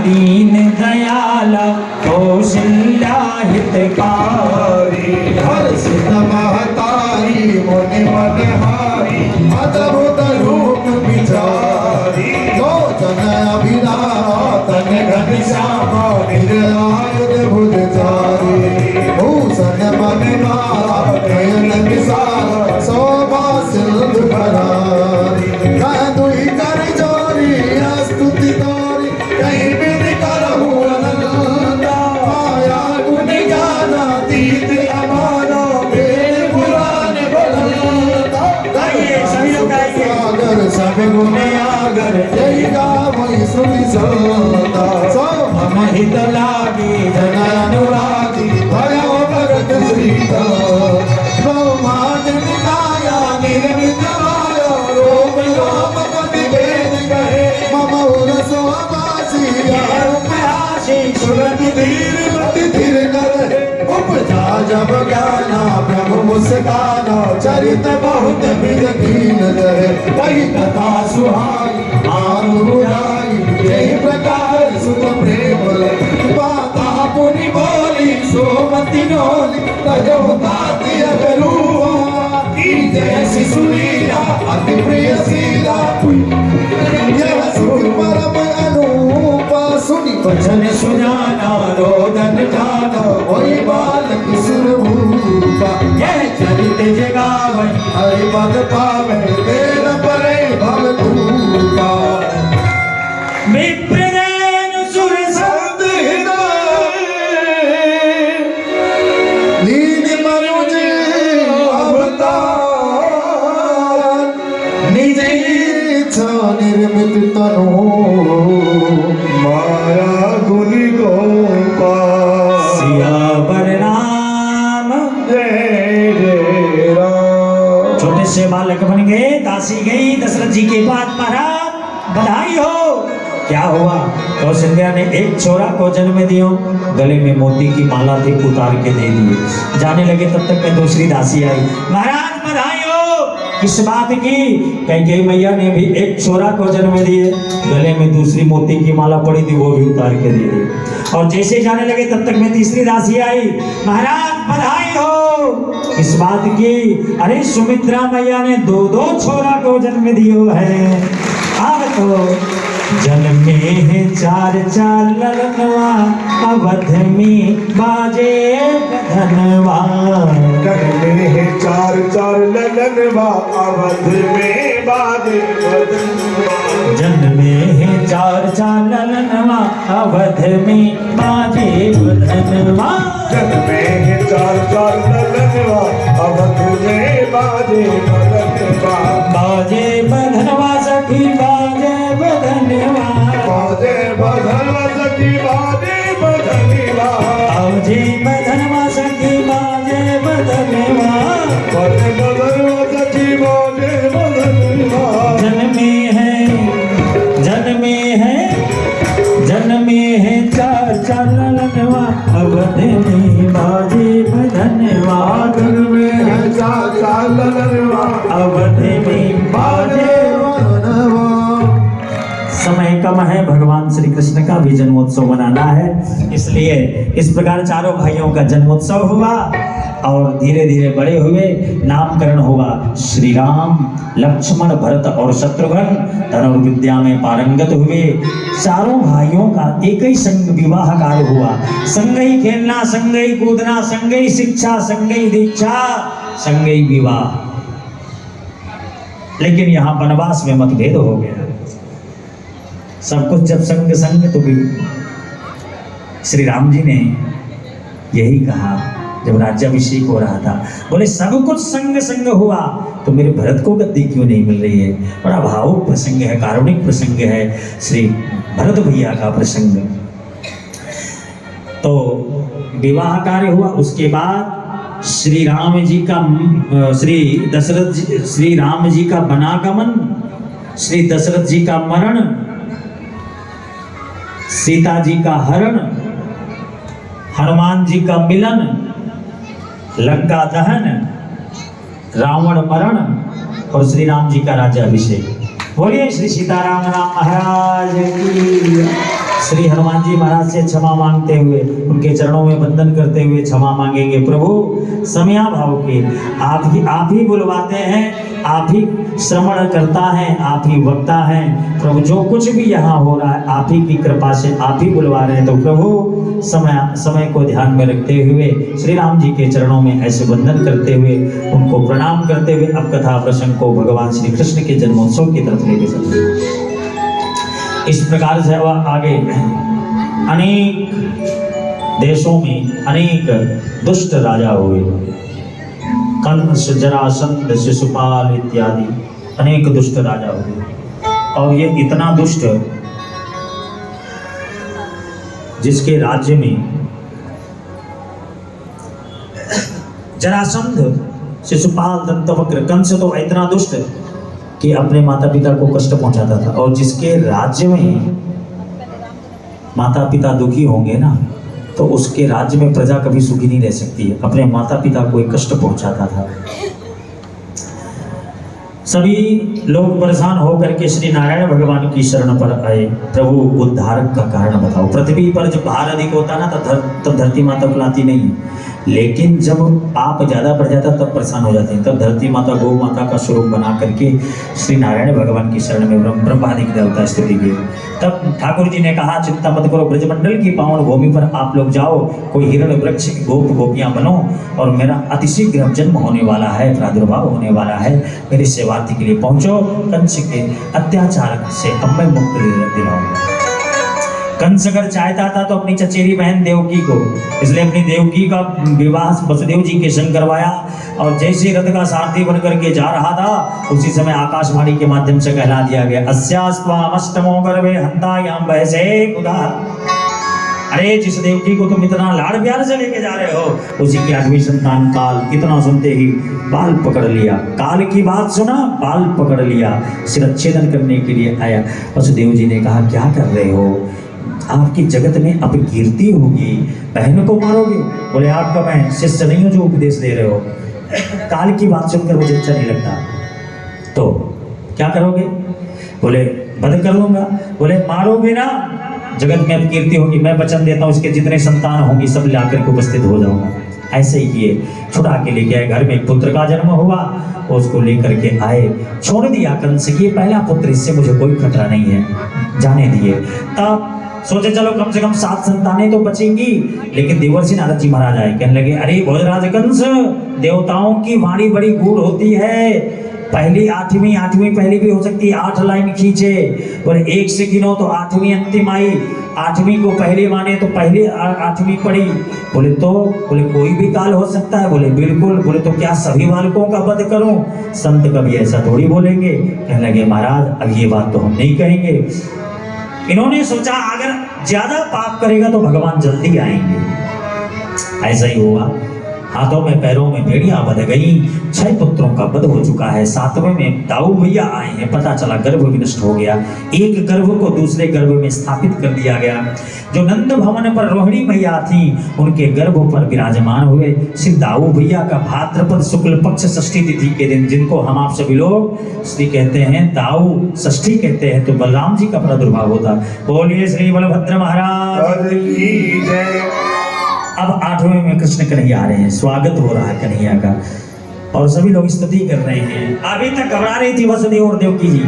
दीन दयाल कौशल्या हितकारी हर्षित महतारी मुनि मनहारी अद्भुत रूप विचारी लोचन अभिरातन घनश्याम निरायुध भुजचारी भूषण मनमाला नयन विशाल शोभा सिंधु भरारी कह दुहि कर जोरी स्तुति तोरी कहीं विध करहु अनंता माया गुण ज्ञान अतीत अमानो वेद पुराण बलता गाइए, सभी लोग गाइए। सागर सब गुण आगर जय गावै श्रुति सदा सो हम हित लागे जन अनुरागी भयो भगत श्रीता ब्रह्मांड निकाया निर्मित माया रोम राम पति भेद कहे मम उरसो वासिया उपहासी सुरत धीर मति धीर करे उपजा जब ज्ञाना प्रभु मुस्काना चरित बहुत विध कीन रहे वही कथा सुहाई आनुराई यही प्रकार सुख प्रेम बाता पुनि बोली सोमति नोली तजो ताति अगरुआ की जैसी सुनीला अति प्रिय सीला यह सुख परम अनूपा सुनी वचन सुजाना रोदन जाना वही बालक सुरभूपा यह चरित जगावै हरि पद पावे तेर परे भव धूपा विप्रदेन सुर शब्द हृदय लीन मनुज अवतार निज इच्छा निर्मित तनु माया गुण गोपाल सियावर राम जय जय राम। छोटे से बालक बन गए, दासी गई दशरथ जी के पास, महाराज बधाई हो। क्या हुआ? कौशल्या ने एक छोरा को जन्म दियो, गले में मोती की माला थी, उतार के दे दिए। जाने लगे तब तक में दूसरी दासी आई, महाराज बधाई हो। किस बात की? कैकेयी मैया ने भी एक छोरा को जन्म दिए, गले में दूसरी मोती की माला पड़ी थी, वो भी उतार के दे दी। और जैसे जाने लगे तब तक में तीसरी दासी आई, महाराज बधाई हो। किस बात की? अरे सुमित्रा मैया ने दो दो छोरा को जन्म दियो है। अब तो जन्मे है चार चार ललनवा, अवध में बाजे धनवा। जन्मे है चार चार ललनवा, अवध में बाजे बदनवा। जन्मे है चार चार ललनवा, अवध में बाजे धनवा। जन्मे है चार चार ललनवा, अवध में बाजे बदनवा। बाजे बधनवा सखी बाजे बधनवा, बाजे बदनवा सखी बाजे बदनवा। बाजे बधनवा सखी बाजे बधनवा। बाजे बदनवा सखी बाजे बदनवा। जन्मे है चार चार ललनवा, अवध में बाजे बधनवा। जन्मे है चार चार ललनवा, अवध में बाजे। समय कम है, भगवान श्री कृष्ण का भी जन्मोत्सव मनाना है, इसलिए इस प्रकार चारों भाइयों का जन्मोत्सव हुआ और धीरे धीरे बड़े हुए। नामकरण हुआ श्री राम, लक्ष्मण, भरत और शत्रुघ्न धनुर्विद्या में पारंगत हुए। चारों भाइयों का एक ही संग विवाह कार्य हुआ। संग ही खेलना, संग ही कूदना, संग ही शिक्षा, संग ही दीक्षा, संग ही विवाह। लेकिन यहाँ वनवास में मतभेद हो गया। सब कुछ जब संग संग, तो भी श्री राम जी ने यही कहा जब राज्याभिषेक हो रहा था, बोले सब कुछ संग संग हुआ तो मेरे भरत को गद्दी क्यों नहीं मिल रही है? बड़ा भावुक प्रसंग है, कारुणिक प्रसंग है, श्री भरत भैया का प्रसंग। तो विवाह कार्य हुआ। उसके बाद श्री राम जी का श्री राम जी का वनागमन, श्री दशरथ जी का मरण, सीता जी का हरण, हनुमान जी का मिलन, लंका दहन, रावण मरण और श्री राम जी का राज्याभिषेक। बोलिए श्री सीताराम राम महाराज की। श्री हनुमान जी महाराज से क्षमा मांगते हुए उनके चरणों में वंदन करते हुए क्षमा मांगेंगे। प्रभु समयाभाव के आप ही बुलवाते हैं, आप ही श्रवण करता है, आप ही वक्ता है। प्रभु जो कुछ भी यहाँ हो रहा है आप ही की कृपा से आप ही बुलवा रहे हैं। तो प्रभु समय को ध्यान में रखते हुए श्री राम जी के चरणों में ऐसे वंदन करते हुए उनको प्रणाम करते हुए अब कथा प्रसंग को भगवान श्री कृष्ण के जन्मोत्सव की तरफ लेके चलते। इस प्रकार से वह आगे अनेक देशों में अनेक दुष्ट राजा हुए, कंस, जरासंध, शिशुपाल इत्यादि अनेक दुष्ट राजा हुए। और ये इतना दुष्ट जिसके राज्य में जरासंध, शिशुपाल, दंतवक्र, कंस तो इतना दुष्ट कि अपने माता पिता को कष्ट पहुंचाता था। और जिसके राज्य में माता पिता दुखी होंगे ना तो उसके राज्य में प्रजा कभी सुखी नहीं रह सकती है। अपने माता पिता को एक कष्ट पहुंचाता था। सभी लोग परेशान होकर के श्री नारायण भगवान की शरण पर आए। प्रभु उद्धार का कारण बताओ। पृथ्वी पर जब भार अधिक होता ना तब धरती माता बुलाती नहीं, लेकिन जब पाप ज्यादा बढ़ जाता तब परेशान हो जाते हैं। तब धरती माता गौ माता का स्वरूप बना करके श्री नारायण भगवान की शरण में ब्रह्मादिक देवता स्तुति किए। तब ठाकुर जी ने कहा चिंता मत करो, ब्रजमंडल की पावन भूमि पर आप लोग जाओ, कोई हिरण वृक्ष गोप गोपियां बनो और मेरा अतिशीघ्र जन्म होने वाला है, प्रादुर्भाव होने वाला है, मेरी सेवार्थी के लिए पहुंचो। कंस के अत्याचार से अब मैं मुक्त दिलाऊंगा। कंस अगर चाहता था तो अपनी चचेरी बहन देवकी को, इसलिए अपनी देवकी का विवाह वसुदेव जी के संग करवाया। और जैसे रथ का सारथी बनकर के जा रहा था उसी समय आकाशवाणी के माध्यम से कहला दिया गया, अस्यास्त्वामष्टमो गर्भे हन्तायाम वहसे खुदा। अरे जिस देवकी को तुम इतना लाड़ प्यार से लेके जा रहे हो उसी की 8वीं संतान काल। इतना सुनते ही बाल पकड़ लिया। काल की बात सुना, बाल पकड़ लिया, शिरच्छेदन करने के लिए आया। वसुदेव जी ने कहा क्या कर रहे हो, आपकी जगत में अब कीर्ति होगी, बहन को मारोगे। बोले आपका मैं शिष्य नहीं हूं जो उपदेश दे रहे हो। काल की बात सुनकर मुझे अच्छा नहीं लगता, तो क्या करोगे? बोले वध कर लूंगा। बोले मारोगे ना, जगत में अब कीर्ति होगी, मैं वचन देता हूँ इसके जितने संतान होंगी सब लाकर के उपस्थित हो जाऊंगा। ऐसे ही किए, छुड़ा के लेके आए। घर में एक पुत्र का जन्म हुआ, उसको लेकर के आए, छोड़ दिया कंस की पहला पुत्र, इससे मुझे कोई खतरा नहीं है, जाने दिए। तब सोचे चलो कम से कम 7 संतानें तो बचेंगी। लेकिन देवर्षि नारद जी महाराज आए, कहने लगे अरे भोजराज कंस, देवताओं की वाणी बड़ी गूढ़ होती है, पहली 8वीं पहली भी हो सकती है, 8 लाइन खींचे। बोले 1 से गिनो तो 8वीं अंतिम आई, 8वीं को पहले माने तो पहले 8वीं पड़ी। बोले तो बोले कोई भी काल हो सकता है। बोले बिल्कुल। बोले तो क्या सभी बालकों का वध करूं? संत कभी ऐसा थोड़ी बोलेंगे। कहने लगे महाराज अब ये बात तो हम नहीं कहेंगे। इन्होंने सोचा अगर ज्यादा पाप करेगा तो भगवान जल्दी आएंगे। ऐसा ही हुआ। हाथों में पैरों में भेड़ियां बंध गई, 6 पुत्रों का वध हो चुका है। 7वें में दाऊ भैया आए हैं, पता चला गर्भ विनष्ट हो गया। एक गर्भ को दूसरे गर्भ में स्थापित कर दिया गया। जो नंद भवन पर रोहिणी मैया थी उनके गर्भ पर विराजमान हुए श्री दाऊ भैया का भाद्रपद शुक्ल पक्ष षष्ठी तिथि के दिन, जिनको हम आप सभी लोग श्री कहते हैं, दाऊ षष्ठी कहते हैं, तो बलराम जी का प्रादुर्भाव होता। बोलिए श्री बलभद्र महाराज की जय। अब 8वें में कृष्ण कन्हैया आ रहे हैं, स्वागत हो रहा है कन्हैया का और सभी लोग स्तुति कर रहे हैं। अभी तक घबरा रही थी वसुदेव और देवकी जी,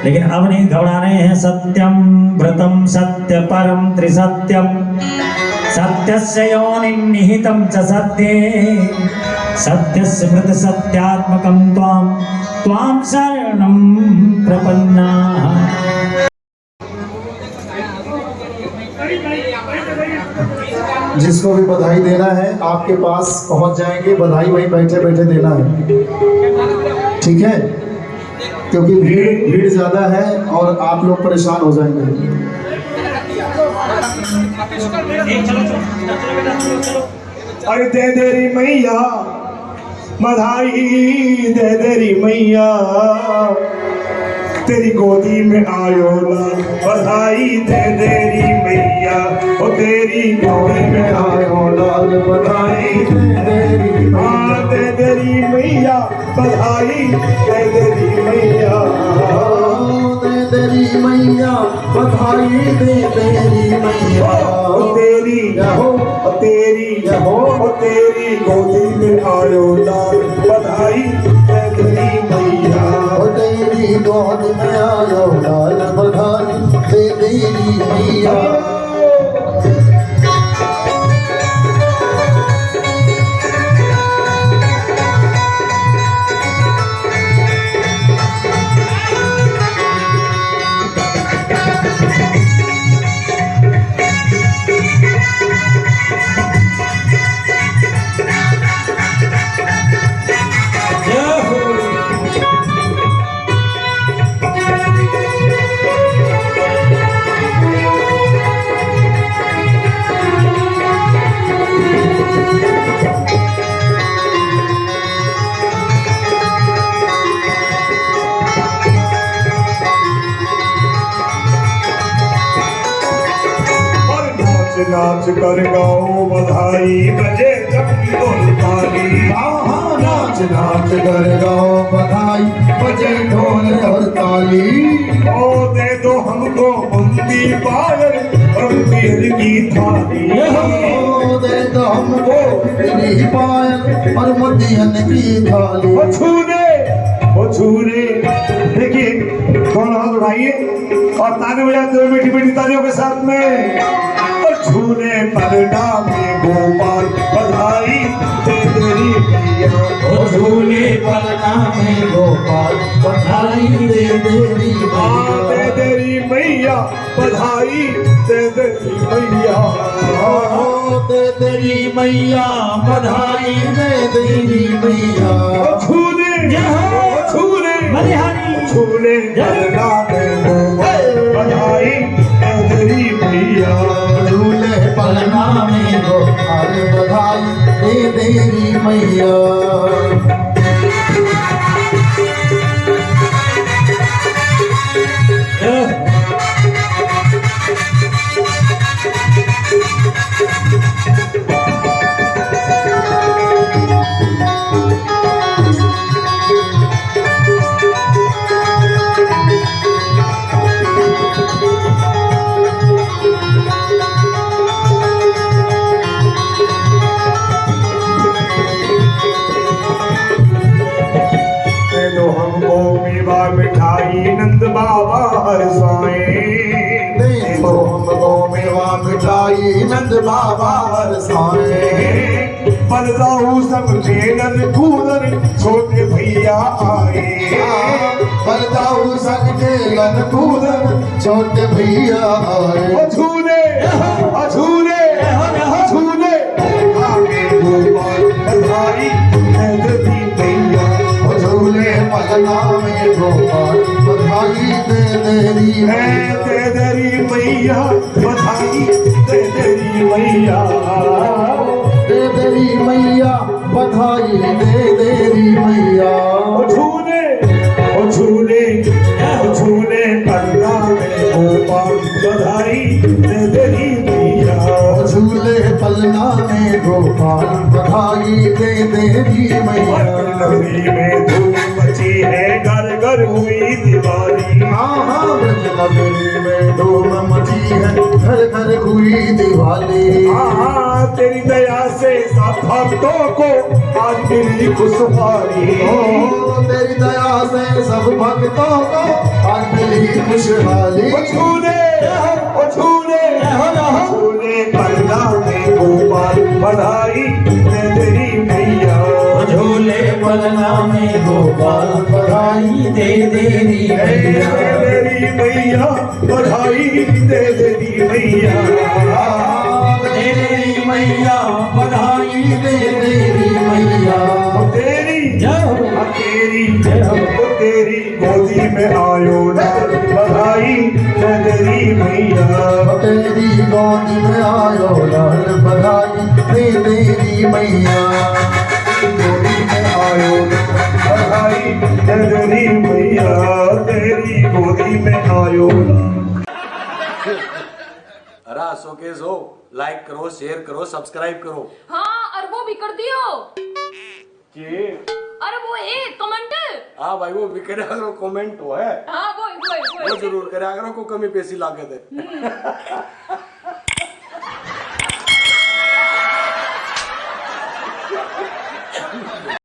लेकिन अब नहीं घबरा रहे हैं। सत्यम व्रतम सत्य परम त्रिसत्यम सत्यस्य योनिं निहितं च सत्ये सत्यस्य मृत सत्यात्मकं त्वां शरणं प्रपन्नाः। जिसको भी बधाई देना है आपके पास पहुंच जाएंगे, बधाई वहीं बैठे बैठे देना है, ठीक है? क्योंकि भीड़ ज्यादा है और आप लोग परेशान हो जाएंगे। अरे दे देरी मैया बधाई, दे देरी मैया तेरी गोदी में आयो लाल, बधाई दे देरी मैया, ओ तेरी गोदी में आयो लाल, बधाई दे देरी मैया, दे देरी मैया बधाई, दे देरी मैया, दे देरी मैया बधाई, दे देरी तेरी गोदी में आयो लाल बधाई दे तेरी मैया ओ तेरी गोद में आयो लाल बधाई दे तेरी मैया नाच कर गाओ बधाई बजे जब ढोल ताली नाच नाच कर गाओ बधाई बजे ढोल और ताली ओ दे दो हमको मुंदी पायल और पीर की थाली ओ दे दो हमको तेरी पायल और मोतियन की थाली वो छूने देखिए कौन हाथ उठाइए और ताने बजाते हुए मीठी मीठी तालियों के साथ में झूले पलटा में गोपाल बधाई दे तेरी मैया झूले पलटा में गोपाल बधाई दे तेरी दे तेरी मैया बधाई दे तेरी मैया दे तेरी मैया बधाई दे तेरी मैया झूले झूले पलटा में गोपाल बधाई दे तेरी मैया झूले पलना में गोपाल बधाई दे तेरी मैया मिठाई नंद बाबा हर साए देखो हमको मेवा मिठाई नंद बाबा हर साए बलदाऊ सब बेलन कूदन छोटे भैया आए बलदाऊ संग बेलन कूदन छोटे भैया आए झूले झूले झूले आगे गोपाल बधाई देवी मैया झूले पलना में गोपाल बधाई दे तेरी दे तेरी मैया बधाई दे तेरी मैया दे तेरी मैया बधाई दे तेरी मैया झूले झूले पलना में गोपाल बधाई दे तेरी मैया झूले पलना में गोपाल बधाई दे तेरी मैया नगरी में धूम मची है घर घर हुई दिवाली हाँ ब्रज नगरी में धूम मची है घर घर हुई दिवाली हाँ तेरी दया से सब भक्तों को आज मिली खुशहाली ओ तेरी दया से सब भक्तों को आज मिली खुशहाली झूले पलना में गोपाल बधाई दे तेरी मैया झूले पलना में गोपाल बधाई दे तेरी मैया तेरी मैया बधाई दे तेरी मैया तेरी मैया बधाई दे तेरी मैया तेरी जय तेरी गोदी में आयो लाल बधाई दे तेरी मैया तेरी गोद में आयो लाल बधाई दे तेरी मैया गोदी में आयो बधाई दे तेरी मैया तेरी गोदी में आयो अरे शोकेस हो, लाइक करो, शेयर करो, सब्सक्राइब करो। हाँ और वो भी कर दियो। अरे वो एक कमेंट। हाँ भाई वो भी करे अगर कमेंट हो है। हाँ वो जरूर करे अगर को कमी पैसी लागत है।